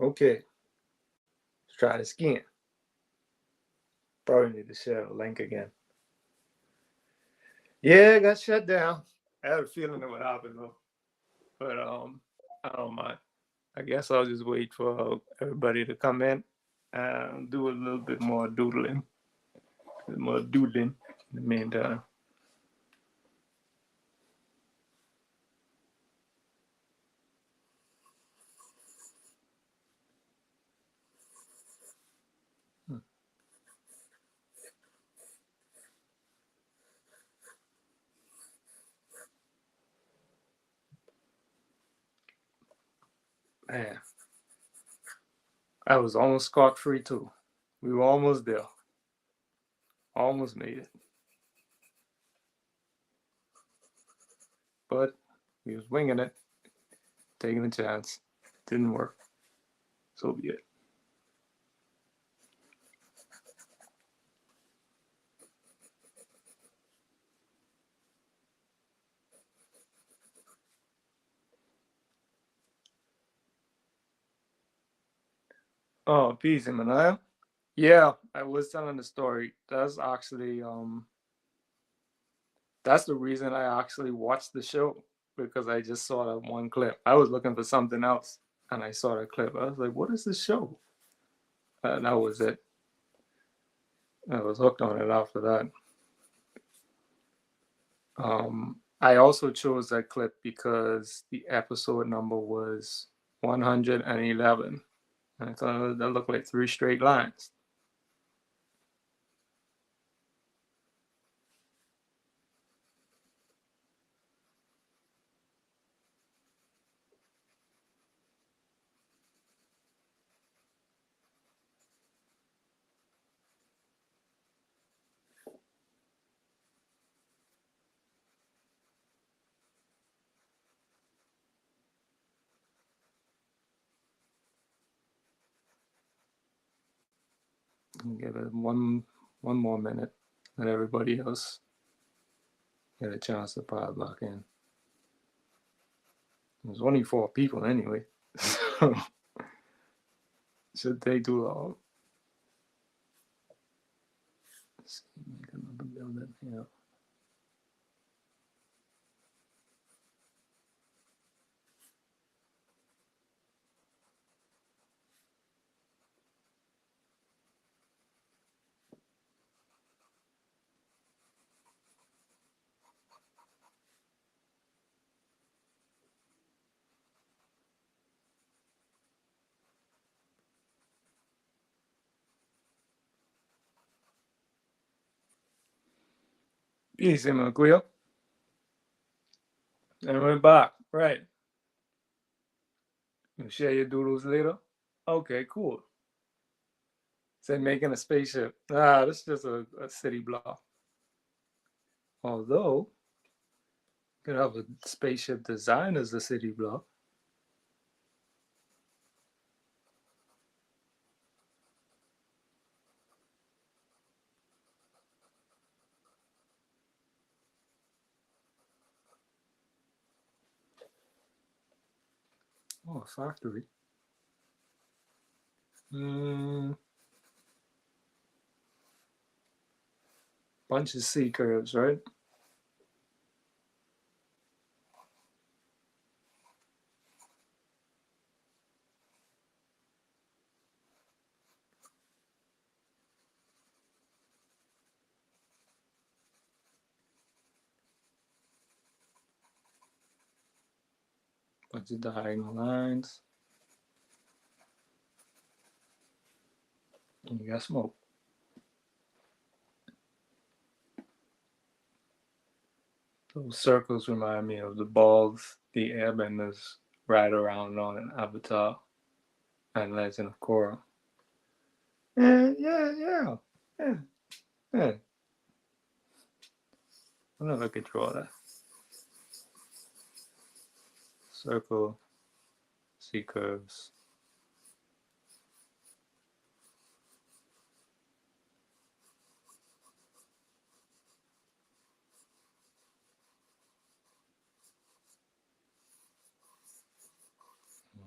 Okay, let's try this again. Probably need to share the link again. Yeah, it got shut down. I had a feeling it would happen though, but I don't mind. I guess I'll just wait for everybody to come in and do a little bit more doodling, more doodling in the meantime. Man, I was almost scot free too. We were almost there. Almost made it. But we was winging it, taking a chance. Didn't work. So be it. Oh, peace, Emmanuel. Yeah, I was telling the story. That's the reason I actually watched the show because I just saw that one clip. I was looking for something else and I saw that clip. I was like, what is this show? And that was it. I was hooked on it after that. I also chose that clip because the episode number was 111. And I thought that looked like three straight lines. Give it one more minute. Let everybody else get a chance to pile back in. There's only 4 people anyway. So should take too long. Let's see, make another building here. Easy, Maguio. And we're back. Right. You share your doodles later? Okay, cool. Said making a spaceship. This is just a city block. Although, you could have a spaceship design as a city block. Oh, a factory. Bunch of C curves, right? Bunch of diagonal lines. And you got smoke. Those circles remind me of the balls the airbenders ride around on in Avatar and Legend of Korra. Yeah. I don't know if I could draw that. Circle, C curves.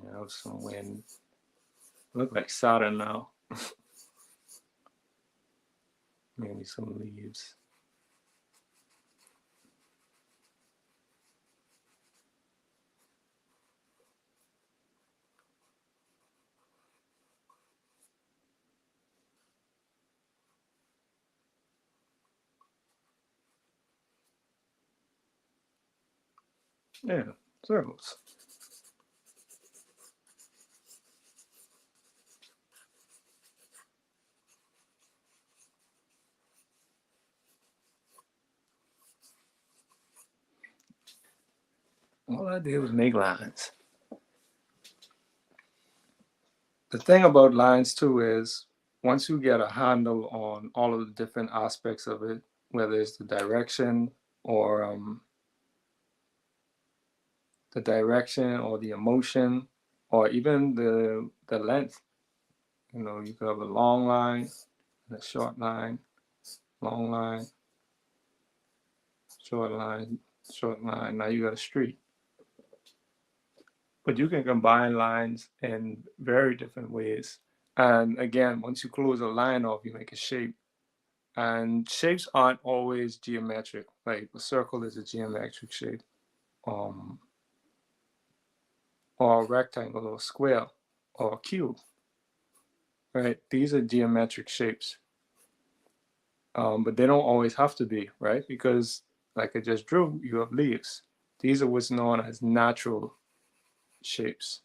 You know, some wind Look like Saturn now. Maybe some leaves. Yeah, circles. All I did was make lines. The thing about lines too is once you get a handle on all of the different aspects of it, whether it's or the direction or the emotion or even the length. You know, you could have a long line and a short line, long line, short line, short line. Now you got a street. But you can combine lines in very different ways. And again, once you close a line off, you make a shape. And shapes aren't always geometric. Like a circle is a geometric shape, um, or a rectangle, or a square, or a cube. Right? These are geometric shapes, but they don't always have to be, right? Because, like I just drew, you have leaves. These are what's known as natural shapes.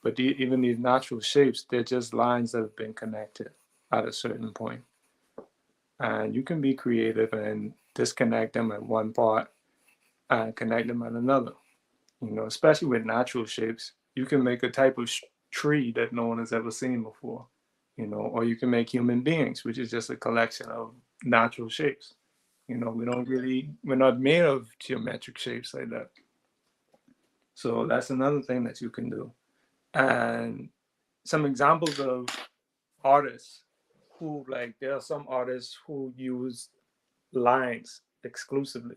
But even these natural shapes, they're just lines that have been connected at a certain point. And you can be creative and disconnect them at one part and connect them at another. You know, especially with natural shapes, you can make a type of tree that no one has ever seen before. You know, or you can make human beings, which is just a collection of natural shapes. You know, we're not made of geometric shapes like that. So that's another thing that you can do. And some examples of artists who, like, there are some artists who use lines exclusively.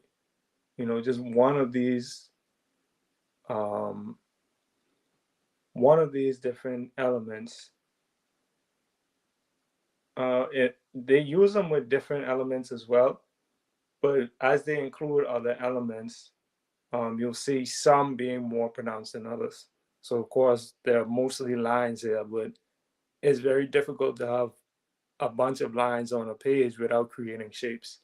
You know, just um, one of these different elements. They use them with different elements as well, but as they include other elements, you'll see some being more pronounced than others. So of course there are mostly lines here, but it's very difficult to have a bunch of lines on a page without creating shapes.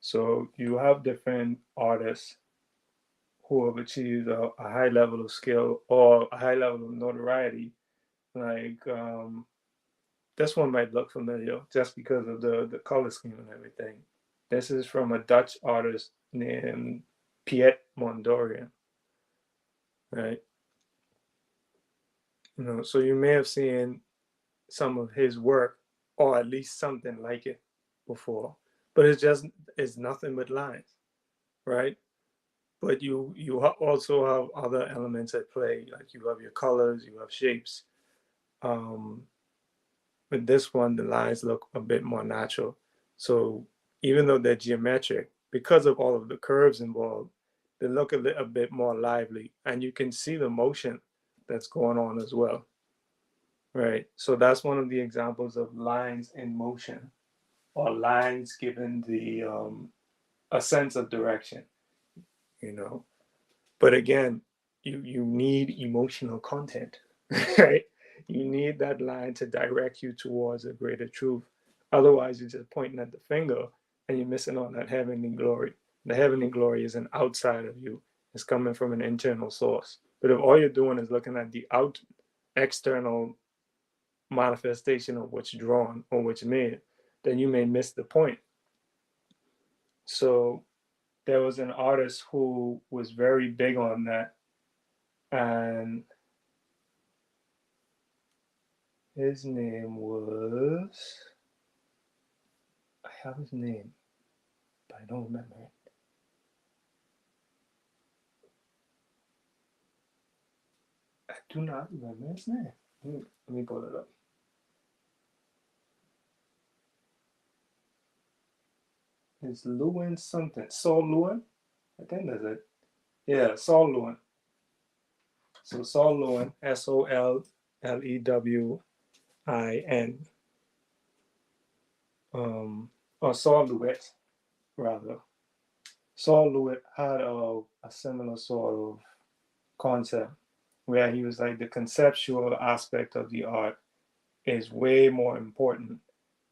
So you have different artists who have achieved a high level of skill or a high level of notoriety. Like this one might look familiar just because of the color scheme and everything. This is from a Dutch artist named Piet Mondorian, right? You know, so you may have seen some of his work or at least something like it before, but it's nothing but lines, right? But you also have other elements at play, like you have your colors, you have shapes. Um, with this one, the lines look a bit more natural. So even though they're geometric, because of all of the curves involved, they look a bit more lively, and you can see the motion that's going on as well, right? So that's one of the examples of lines in motion, or lines given the a sense of direction, you know. But again, you need emotional content, right? You need that line to direct you towards a greater truth. Otherwise, you're just pointing at the finger and you're missing on that heavenly glory. The heavenly glory isn't outside of you, it's coming from an internal source. But if all you're doing is looking at the external manifestation of what's drawn or what's made, then you may miss the point. So there was an artist who was very big on that, and his name was, I have his name, but I don't remember it. I do not remember his name. Let me pull it up. It's Lewin something. Saul Lewin? I think that's it. Yeah, Saul Lewin. So Saul Lewin, Sollewin, or Saul Lewitt, rather. Saul Lewitt had a similar sort of concept where he was like the conceptual aspect of the art is way more important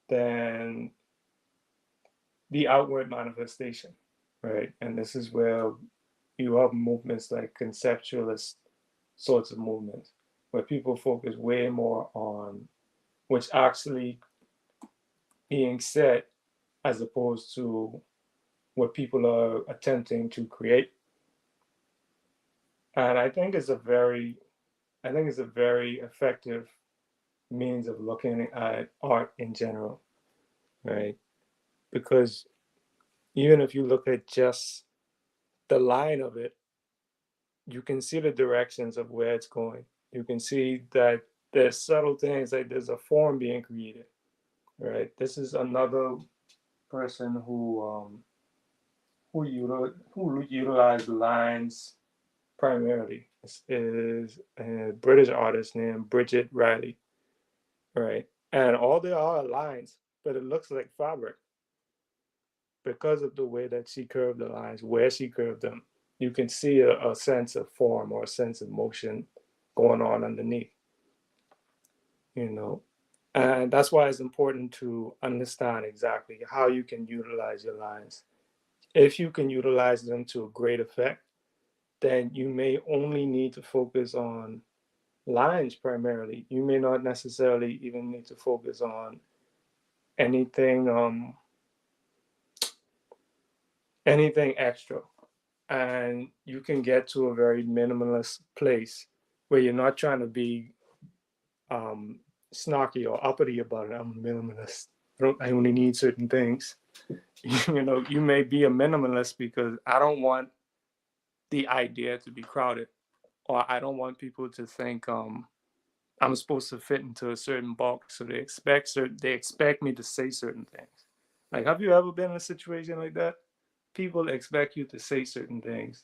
than the outward manifestation, right? And this is where you have movements like conceptualist sorts of movements where people focus way more on what's actually being said as opposed to what people are attempting to create. And I think it's a very effective means of looking at art in general, right? Because even if you look at just the line of it, you can see the directions of where it's going. You can see that there's subtle things, like there's a form being created, right? This is another person who utilized lines primarily. This is a British artist named Bridget Riley, right? And all there are lines, but it looks like fabric because of the way that she curved the lines, where she curved them. You can see a sense of form or a sense of motion going on underneath, you know. And that's why it's important to understand exactly how you can utilize your lines. If you can utilize them to a great effect, then you may only need to focus on lines primarily. You may not necessarily even need to focus on anything anything extra. And you can get to a very minimalist place where you're not trying to be um, snarky or uppity about it. I'm a minimalist. I only need certain things. You know, you may be a minimalist because I don't want the idea to be crowded, or I don't want people to think I'm supposed to fit into a certain box, so they expect me to say certain things. Like, have you ever been in a situation like that? People expect you to say certain things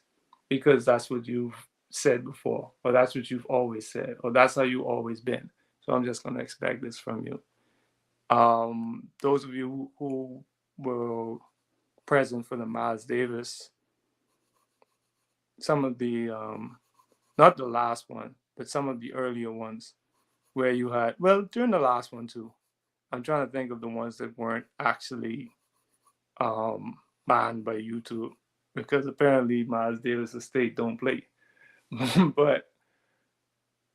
because that's what you've said before, or that's what you've always said, or that's how you always been. So I'm just gonna expect this from you. Those of you who were present for the Miles Davis, some of the not the last one, but some of the earlier ones where you had, well, during the last one too. I'm trying to think of the ones that weren't actually banned by YouTube because apparently Miles Davis estate don't play. But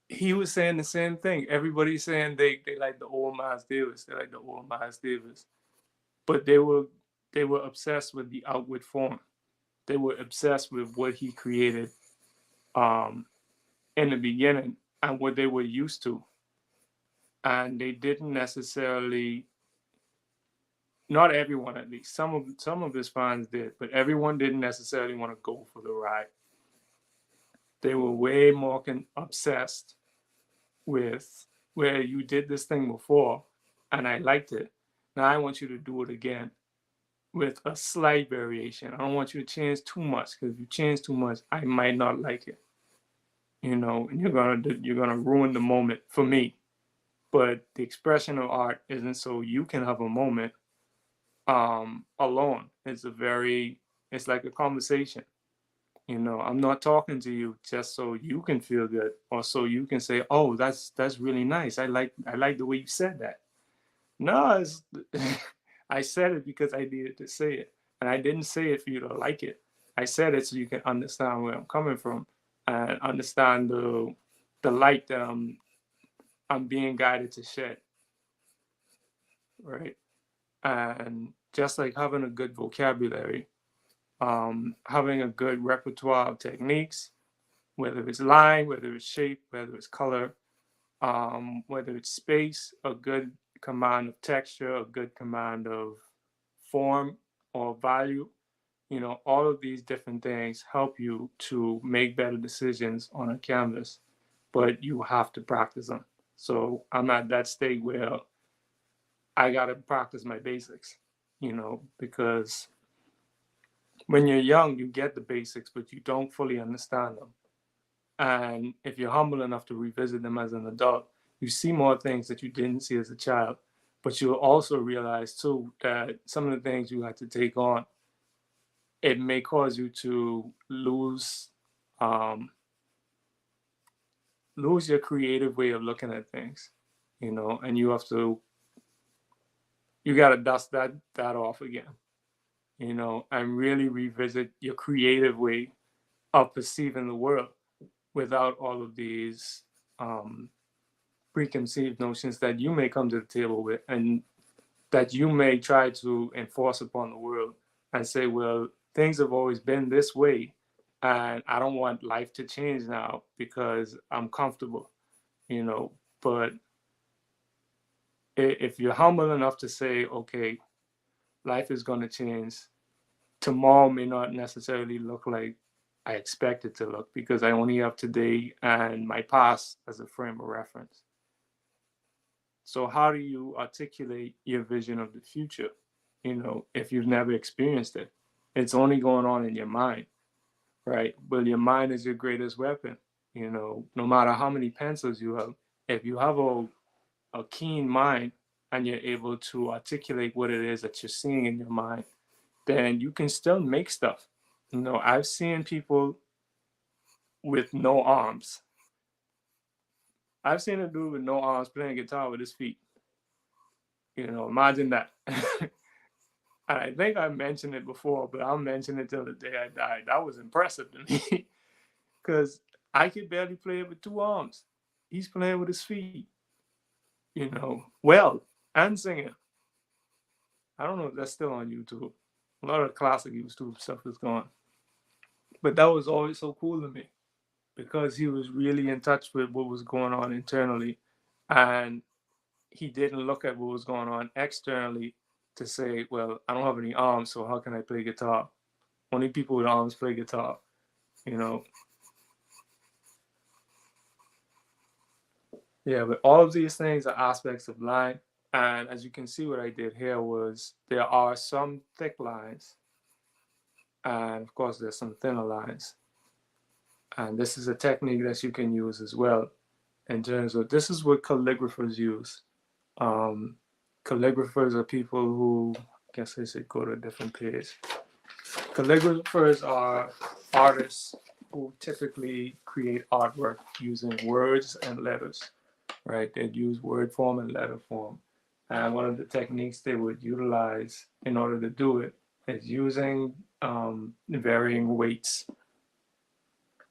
he was saying the same thing. Everybody's saying they like the old Miles Davis. They like the old Miles Davis. But they were obsessed with the outward form. They were obsessed with what he created um, in the beginning and what they were used to. And they didn't necessarily, not everyone at least, some of his fans did, but everyone didn't necessarily want to go for the ride. They were way more obsessed with where you did this thing before and I liked it. Now I want you to do it again with a slight variation. I don't want you to change too much because if you change too much, I might not like it. You know, and you're gonna ruin the moment for me. But the expression of art isn't so you can have a moment alone. It's like a conversation. You know, I'm not talking to you just so you can feel good or so you can say, "Oh, that's really nice. I like the way you said that." No, I said it because I needed to say it, and I didn't say it for you to like it. I said it so you can understand where I'm coming from and understand the light that I'm being guided to shed, right? And just like having a good vocabulary, having a good repertoire of techniques, whether it's line, whether it's shape, whether it's color, whether it's space, a good command of texture, a good command of form or value. You know, all of these different things help you to make better decisions on a canvas, but you have to practice them. So I'm at that state where I got to practice my basics, you know, because when you're young, you get the basics, but you don't fully understand them. And if you're humble enough to revisit them as an adult, you see more things that you didn't see as a child. But you'll also realize too that some of the things you had to take on, it may cause you to um, lose your creative way of looking at things, and you got to dust that off again, and really revisit your creative way of perceiving the world without all of these um, preconceived notions that you may come to the table with and that you may try to enforce upon the world and say, well, things have always been this way and I don't want life to change now because I'm comfortable, you know. But if you're humble enough to say, okay, life is going to change, tomorrow may not necessarily look like I expect it to look because I only have today and my past as a frame of reference. So, how do you articulate your vision of the future, if you've never experienced it? It's only going on in your mind, right? But your mind is your greatest weapon. No matter how many pencils you have, if you have a keen mind and you're able to articulate what it is that you're seeing in your mind, then you can still make stuff. I've seen people with no arms. I've seen a dude with no arms playing guitar with his feet. Imagine that. I think I mentioned it before, but I'll mention it till the day I die. That was impressive to me because I could barely play it with two arms. He's playing with his feet, well, and singing. I don't know if that's still on YouTube. A lot of classic YouTube stuff is gone. But that was always so cool to me because he was really in touch with what was going on internally. And he didn't look at what was going on externally to say, well, I don't have any arms, so how can I play guitar? Only people with arms play guitar, you know. Yeah, but all of these things are aspects of line. And as you can see, what I did here was there are some thick lines, and of course, there's some thinner lines. And this is a technique that you can use as well in terms of this is what calligraphers use. Um, Calligraphers are people who, I guess I should go to a different page. Calligraphers are artists who typically create artwork using words and letters, right? They'd use word form and letter form. And one of the techniques they would utilize in order to do it is using varying weights,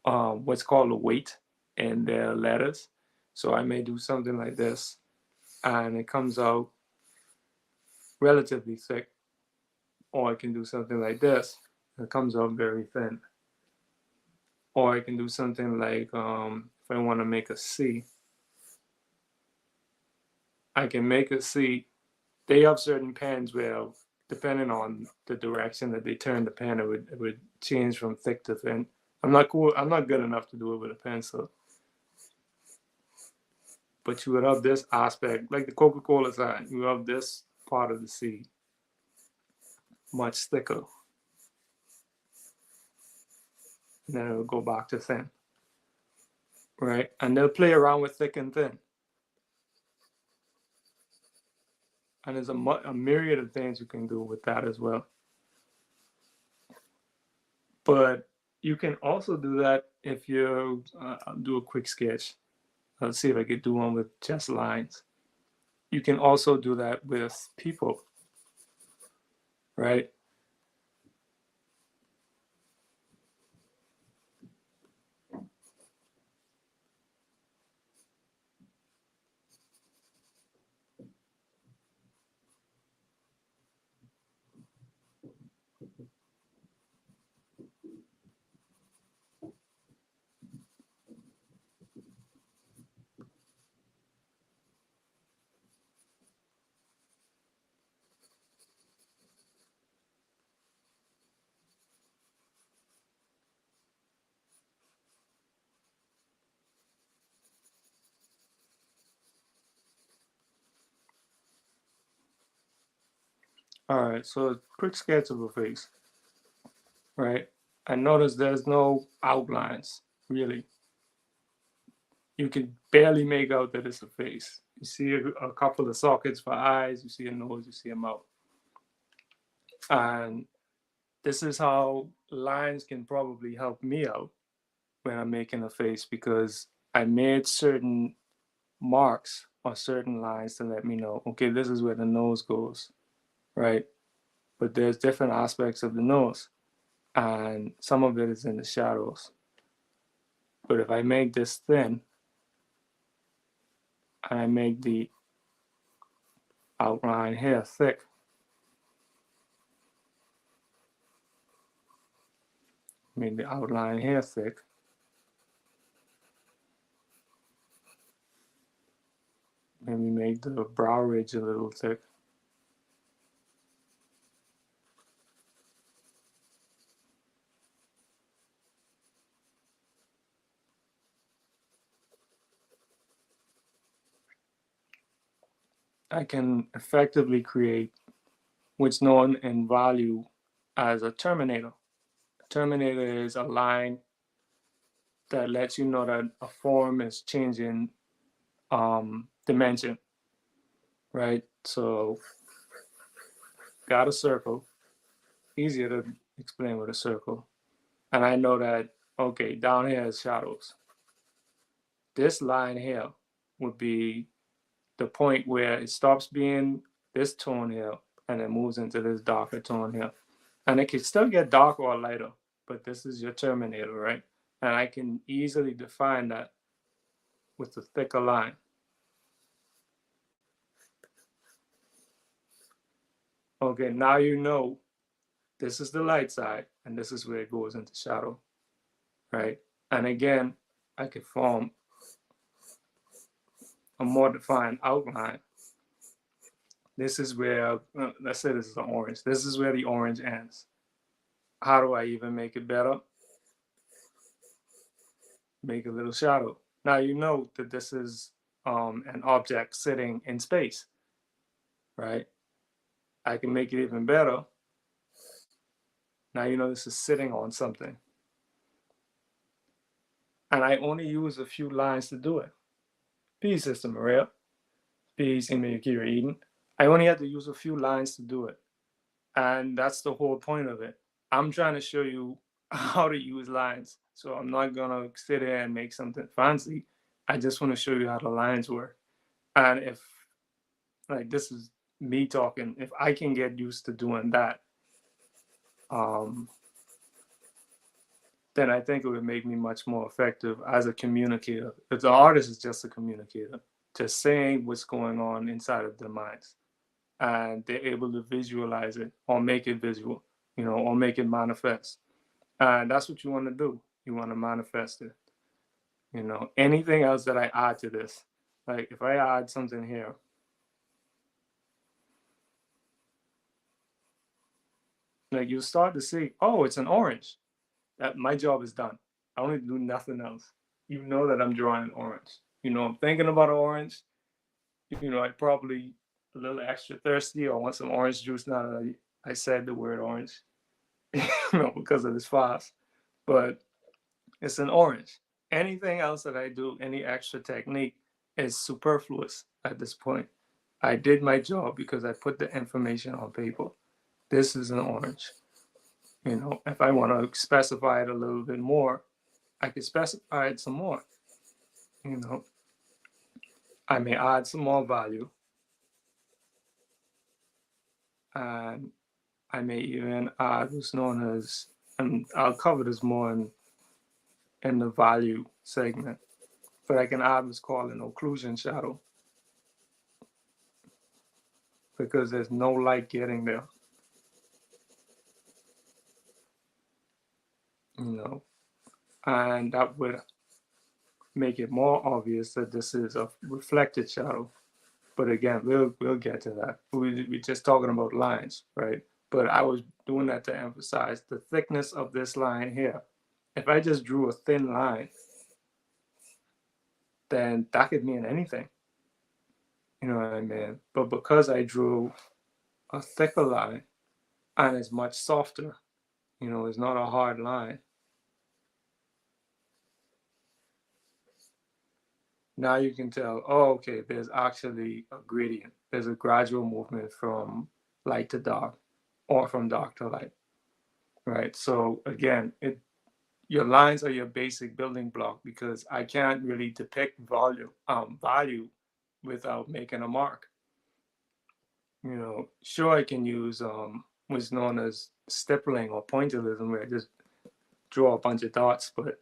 what's called a weight in their letters. So I may do something like this, and it comes out relatively thick, or I can do something like this, and it comes out very thin. Or I can do something like if I want to make a C, I can make a C. They have certain pens where, depending on the direction that they turn the pen, it would change from thick to thin. I'm not cool. I'm not good enough to do it with a pencil. But you would have this aspect, like the Coca-Cola sign. You have this part of the C much thicker, and then it will go back to thin, right? And they'll play around with thick and thin. And there's a myriad of things you can do with that as well. But you can also do that if you do a quick sketch. Let's see if I could do one with just lines. You can also do that with people, right? All right, so a quick sketch of a face, right? And notice there's no outlines, really. you can barely make out that it's a face. You see a couple of sockets for eyes, you see a nose, you see a mouth. And this is how lines can probably help me out when I'm making a face, because I made certain marks on certain lines to let me know, okay, this is where the nose goes, right? But there's different aspects of the nose, and some of it is in the shadows. But if I make this thin, and I make the outline here thick, make the outline here thick, maybe make the brow ridge a little thick, I can effectively create what's known in value as a terminator. A terminator is a line that lets you know that a form is changing dimension, right? So got a circle, easier to explain with a circle. And I know that, okay, down here is shadows. This line here would be the point where it stops being this tone here and it moves into this darker tone here. And it can still get darker or lighter, but this is your terminator, right? And I can easily define that with a thicker line. Okay, now you know this is the light side and this is where it goes into shadow, right? And again, I can form a more defined outline. This is where, let's say this is an orange. This is where the orange ends. How do I even make it better? Make a little shadow. Now you know that this is an object sitting in space, right? I can make it even better. Now you know this is sitting on something. And I only use a few lines to do it. Peace, Sister Maria. Peace, Imayakira Eden. I only had to use a few lines to do it. And that's the whole point of it. I'm trying to show you how to use lines. So I'm not gonna sit there and make something fancy. I just want to show you how the lines work. And if, like, this is me talking, if I can get used to doing that, then I think it would make me much more effective as a communicator. If the artist is just a communicator, just saying what's going on inside of their minds, and they're able to visualize it or make it visual, or make it manifest. And that's what you want to do. You want to manifest it. Anything else that I add to this, like if I add something here, like you start to see, oh, it's an orange. That my job is done. I don't need to do nothing else. You know that I'm drawing an orange. I'm thinking about an orange. I probably a little extra thirsty or want some orange juice now that I said the word orange, because of this fast. But it's an orange. Anything else that I do, any extra technique, is superfluous at this point. I did my job because I put the information on paper. This is an orange. If I want to specify it a little bit more, I could specify it some more. I may add some more value, and I may even add what's known as, and I'll cover this more in the value segment, but I can add what's called an occlusion shadow, because there's no light getting there. And that would make it more obvious that this is a reflected shadow. But again, we'll get to that. We're just talking about lines, right? But I was doing that to emphasize the thickness of this line here. If I just drew a thin line, then that could mean anything. You know what I mean? But because I drew a thicker line and it's much softer, it's not a hard line, now you can tell, oh, okay, there's actually a gradient. There's a gradual movement from light to dark or from dark to light, right? So again, your lines are your basic building block because I can't really depict value without making a mark. Sure, I can use what's known as stippling or pointillism, where I just draw a bunch of dots, but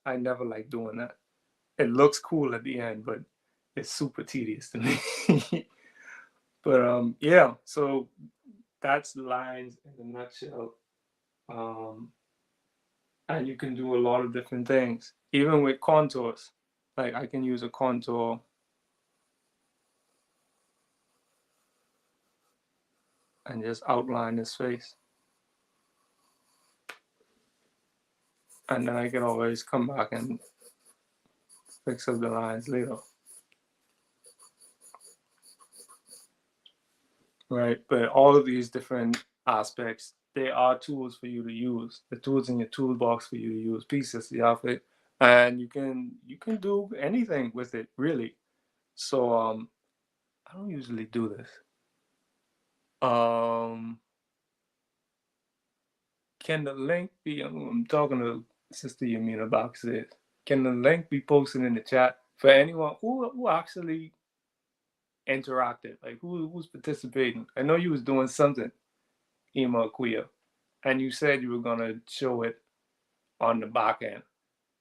I never like doing that. It looks cool at the end, but it's super tedious to me. But yeah, so that's lines in a nutshell. Um, and you can do a lot of different things, even with contours. Like I can use a contour and just outline his face. And then I can always come back and fix up the lines later. Right? But all of these different aspects, they are tools for you to use. The tools in your toolbox for you to use, pieces of it. And you can do anything with it, really. So I don't usually do this. Can the link be? I'm talking to Sister Yamina Box. Can the link be posted in the chat for anyone who actually interacted? Like who's participating? I know you was doing something, Ema Akuya, and you said you were gonna show it on the back end.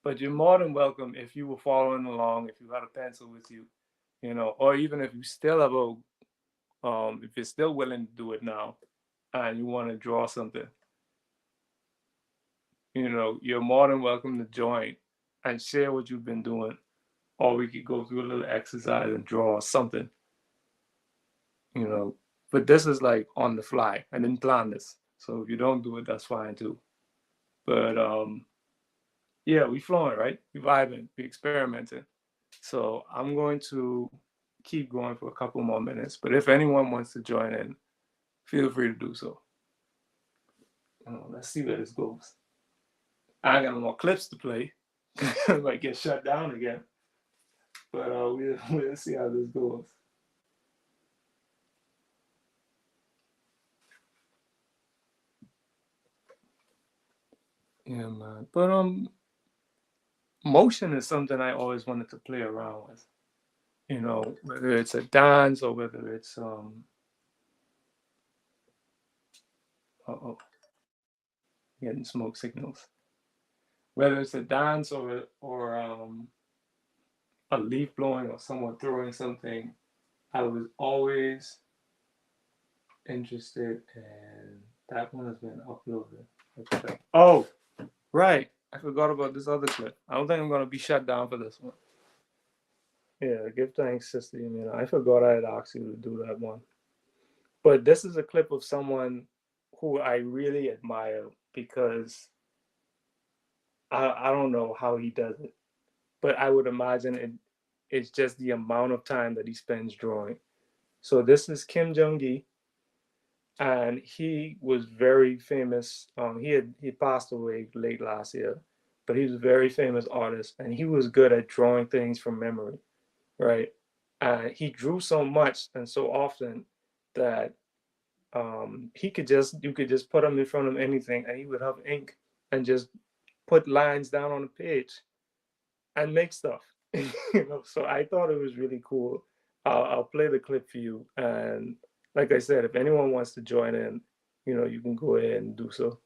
But you're more than welcome if you were following along, if you had a pencil with you, or even if you still have if you're still willing to do it now, and you want to draw something, you're more than welcome to join and share what you've been doing. Or we could go through a little exercise and draw something, you know. But this is like on the fly. I didn't plan this. So if you don't do it, that's fine too. But yeah, we flowing, right? We vibing, we experimenting. So I'm going to keep going for a couple more minutes. But if anyone wants to join in, feel free to do so. Let's see where this goes. I got more clips to play. Might get shut down again. But we'll see how this goes. Yeah, man. But motion is something I always wanted to play around with. Whether it's a dance or whether it's getting smoke signals. Whether it's a dance or a leaf blowing or someone throwing something, I was always interested in. That one has been uploaded. Okay. Oh, right. I forgot about this other clip. I don't think I'm gonna be shut down for this one. Yeah, give thanks, Sister Yamina. I forgot I had asked you to do that one. But this is a clip of someone who I really admire because I don't know how he does it, but I would imagine it's just the amount of time that he spends drawing. So this is Kim Jong-gi, and he was very famous. He passed away late last year, but he was a very famous artist, and he was good at drawing things from memory, right? He drew so much and so often that you could just put him in front of anything, and he would have ink and just put lines down on the page and make stuff. So I thought it was really cool. I'll play the clip for you, and like I said, if anyone wants to join in, you can go ahead and do so.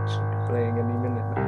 Should be playing any minute now.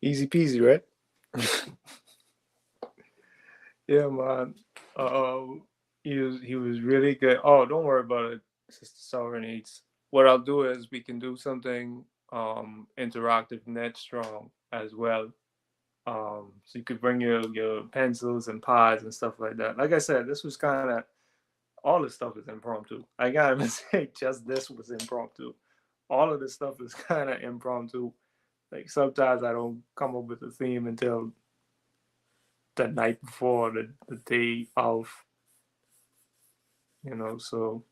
Easy peasy, right? Yeah, man. He was really good. Oh, don't worry about it, Sister Sovereign Eats. What I'll do is we can do something interactive net strong as well. So you could bring your pencils and pods and stuff like that. Like I said, this was kind of all this stuff is impromptu. I gotta even say, just this was impromptu. All of this stuff is kind of impromptu. Like sometimes I don't come up with a theme until the night before the day of, so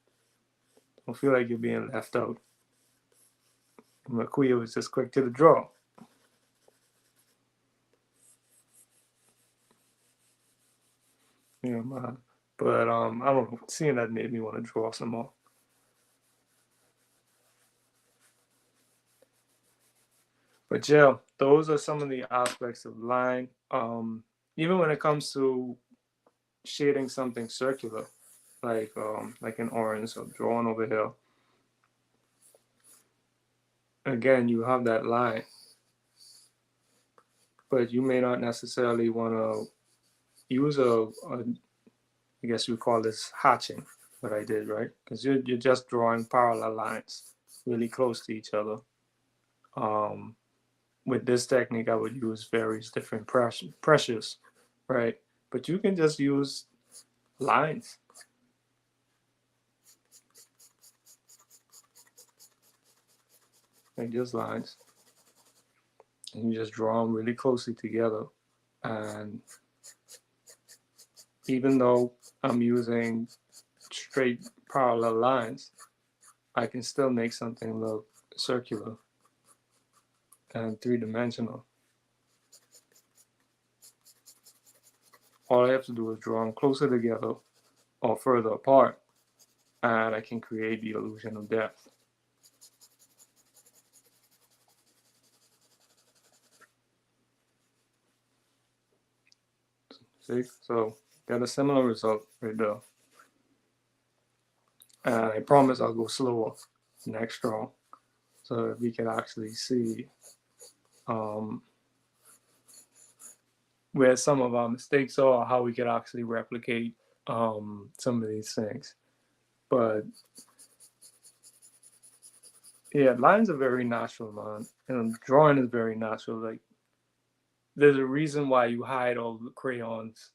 don't feel like you're being left out. Makuya was just quick to the draw. Man. But I don't know. Seeing that made me want to draw some more. But yeah, those are some of the aspects of line. Even when it comes to shading something circular, like an orange or drawing over here. Again, you have that line, but you may not necessarily want to use I guess you call this hatching, what I did, right? Because you're just drawing parallel lines really close to each other. Um, with this technique, I would use various different pressures, right? But you can just use lines. Like just lines. And you just draw them really closely together. And even though I'm using straight parallel lines, I can still make something look circular and three-dimensional. All I have to do is draw them closer together or further apart, and I can create the illusion of depth. See? So got a similar result right there. And I promise I'll go slower next draw so that we can actually see where some of our mistakes are, or how we could actually replicate some of these things. But yeah, lines are very natural, man. And drawing is very natural. Like there's a reason why you hide all the crayons.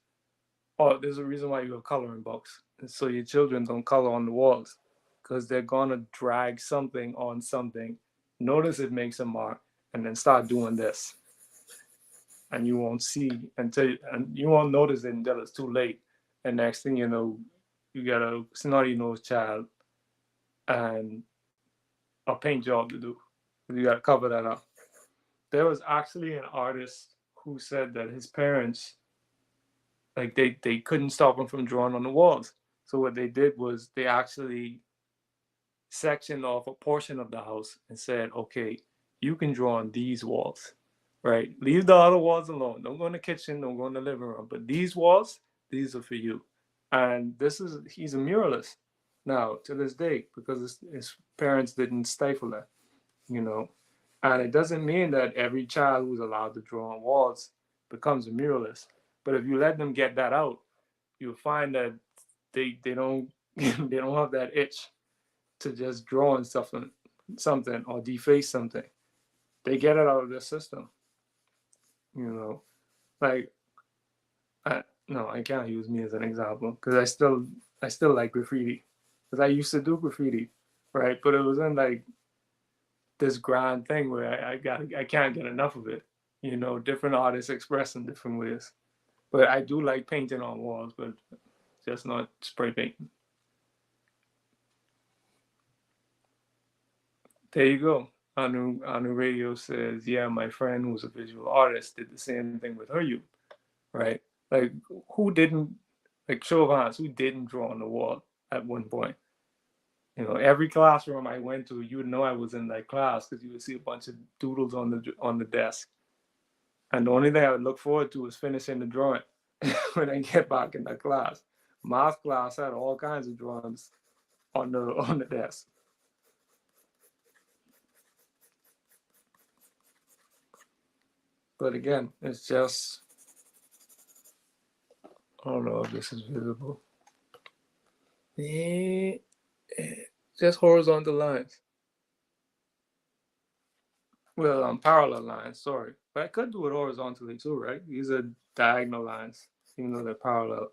Oh, there's a reason why you have coloring books. So your children don't color on the walls. Because they're gonna drag something on something, notice it makes a mark, and then start doing this. And you won't see and you won't notice it until it's too late. And next thing you know, you got a snotty nosed child and a paint job to do. You got to cover that up. There was actually an artist who said that his parents, like they couldn't stop him from drawing on the walls. So what they did was they actually sectioned off a portion of the house and said, okay, you can draw on these walls, right? Leave the other walls alone. Don't go in the kitchen, don't go in the living room. But these walls, these are for you. And he's a muralist now to this day because his parents didn't stifle that, you know. And it doesn't mean that every child who's allowed to draw on walls becomes a muralist. But if you let them get that out, you'll find that they don't they don't have that itch to just draw on something or deface something. They get it out of their system. You know, like no, I can't use me as an example because I still like graffiti because I used to do graffiti, right? But it wasn't like this grand thing where I can't get enough of it. You know, different artists express in different ways. But I do like painting on walls, but just not spray painting. There you go. Anu Radio says, yeah, my friend who's a visual artist did the same thing with her youth, right? Like, who didn't, like, show of hands, who didn't draw on the wall at one point? You know, every classroom I went to, you would know I was in that class because you would see a bunch of doodles on the desk. And the only thing I would look forward to was finishing the drawing when I get back in that class. Math class had all kinds of drawings on the desk. But again, it's just, I don't know if this is visible. Yeah, just horizontal lines. Well, parallel lines, sorry. But I could do it horizontally too, right? These are diagonal lines, even though they're parallel.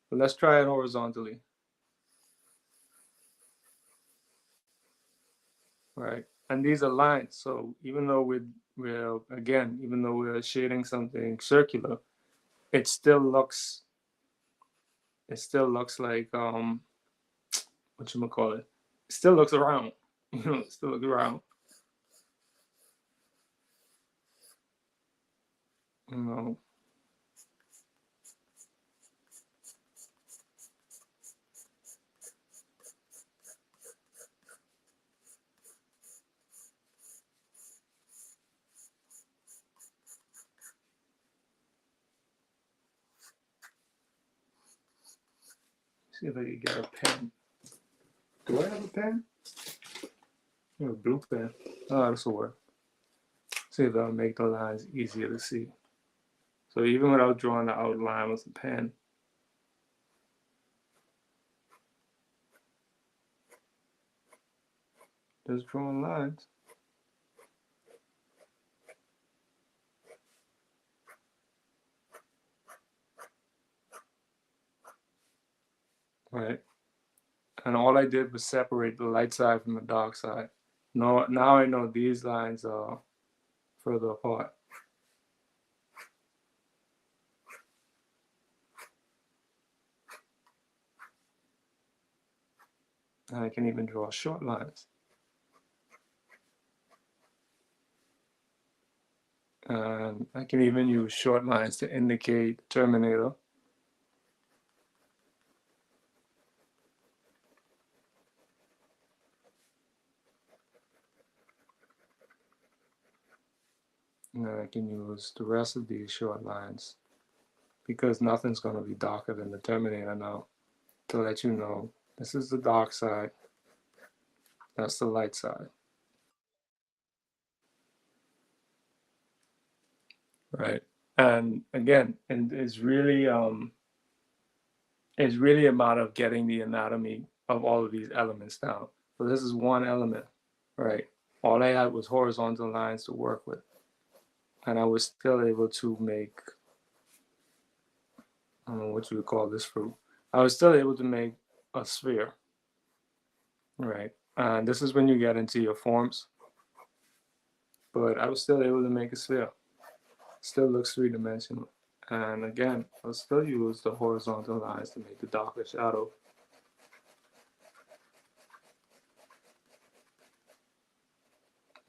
But let's try it horizontally. Right. And these are lines. So even though even though we're shading something circular, it still looks like what you call it? It still looks around. It still looks around. You know. See if I can get a pen. Do I have a pen? I have a blue pen. Oh, this will work. See if that'll make the lines easier to see. So even without drawing the outline with a pen, just drawing lines. Right. And all I did was separate the light side from the dark side. No, now I know these lines are further apart. And I can even draw short lines. And I can even use short lines to indicate the terminator. And then I can use the rest of these short lines because nothing's going to be darker than the terminator now, to let you know this is the dark side, that's the light side. Right. And again, and it's really a matter of getting the anatomy of all of these elements down. So this is one element, right? All I had was horizontal lines to work with. And I was still able to make, I don't know what you would call this fruit. I was still able to make a sphere, right? And this is when you get into your forms, but I was still able to make a sphere. Still looks three-dimensional. And again, I'll still use the horizontal lines to make the darker shadow.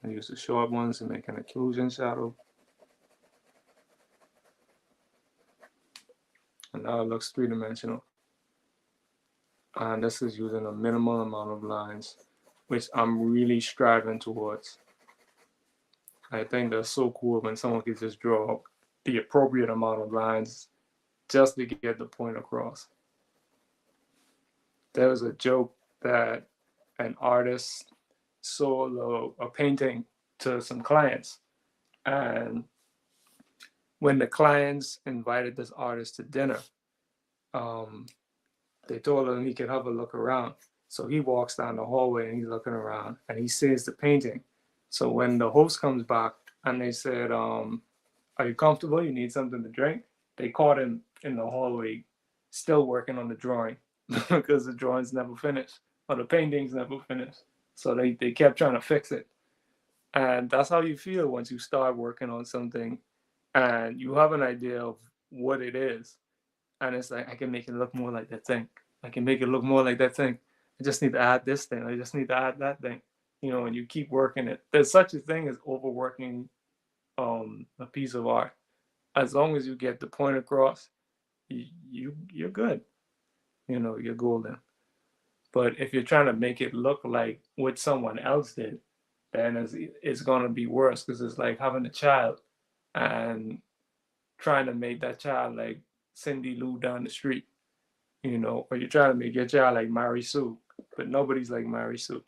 I use the short ones to make an occlusion shadow. And now it looks three-dimensional. And this is using a minimal amount of lines, which I'm really striving towards. I think that's so cool when someone can just draw the appropriate amount of lines just to get the point across. There was a joke that an artist sold a painting to some clients, and when the clients invited this artist to dinner, um, they told him he could have a look around. So he walks down the hallway and he's looking around and he sees the painting. So when the host comes back and they said, are you comfortable? You need something to drink? They caught him in the hallway still working on the drawing because the drawing's never finished or the painting's never finished. So they kept trying to fix it. And that's how you feel once you start working on something and you have an idea of what it is. And it's like, I can make it look more like that thing. I can make it look more like that thing. I just need to add this thing. I just need to add that thing. And you keep working it. There's such a thing as overworking a piece of art. As long as you get the point across, you're good. You're golden. But if you're trying to make it look like what someone else did, then it's gonna be worse because it's like having a child and trying to make that child like Cindy Lou down the street, or you're trying to make your child like Mary Sue, but nobody's like Mary Sue.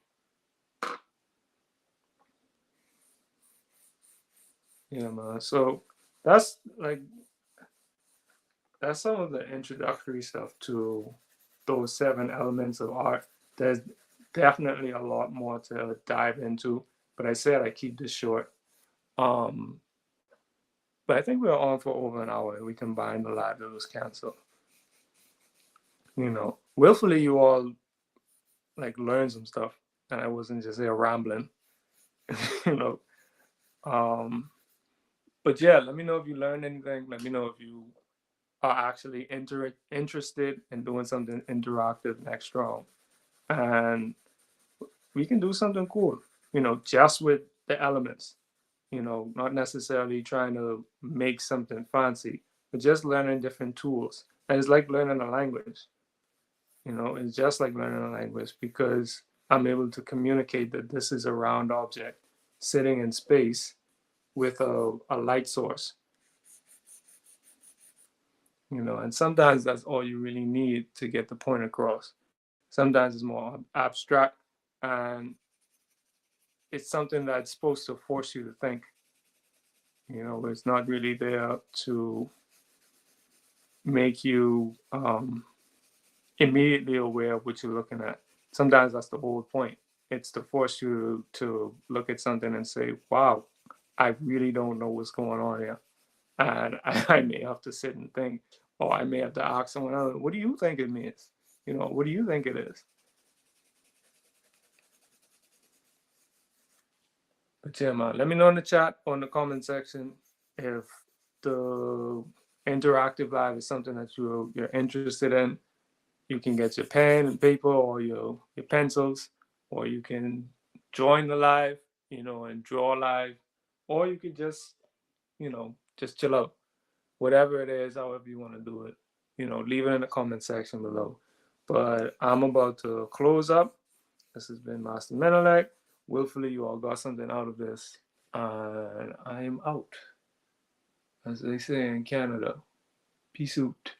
Yeah, man. So that's like that's some of the introductory stuff to those 7 elements of art. There's definitely a lot more to dive into, but I said I keep this short. Um, but I think we're on for over an hour. We combined the live that was canceled. Willfully you all like learned some stuff, and I wasn't just here rambling. you know. Um, but yeah, let me know if you learned anything. Let me know if you are actually interested in doing something interactive next strong, and we can do something cool. Just with the elements. Not necessarily trying to make something fancy, but just learning different tools. And it's like learning a language. It's just like learning a language because I'm able to communicate that this is a round object sitting in space with a light source. And sometimes that's all you really need to get the point across. Sometimes it's more abstract, and it's something that's supposed to force you to think. It's not really there to make you immediately aware of what you're looking at. Sometimes that's the whole point. It's to force you to look at something and say, wow, I really don't know what's going on here. And I may have to sit and think, or I may have to ask someone else, what do you think it means? What do you think it is? But yeah, man, let me know in the chat or in the comment section if the interactive live is something that you're interested in. You can get your pen and paper or your pencils, or you can join the live, and draw live, or you could just chill out. Whatever it is, however you want to do it, leave it in the comment section below. But I'm about to close up. This has been Master Menelik. Willfully, you all got something out of this, and I am out, as they say in Canada. Peace out.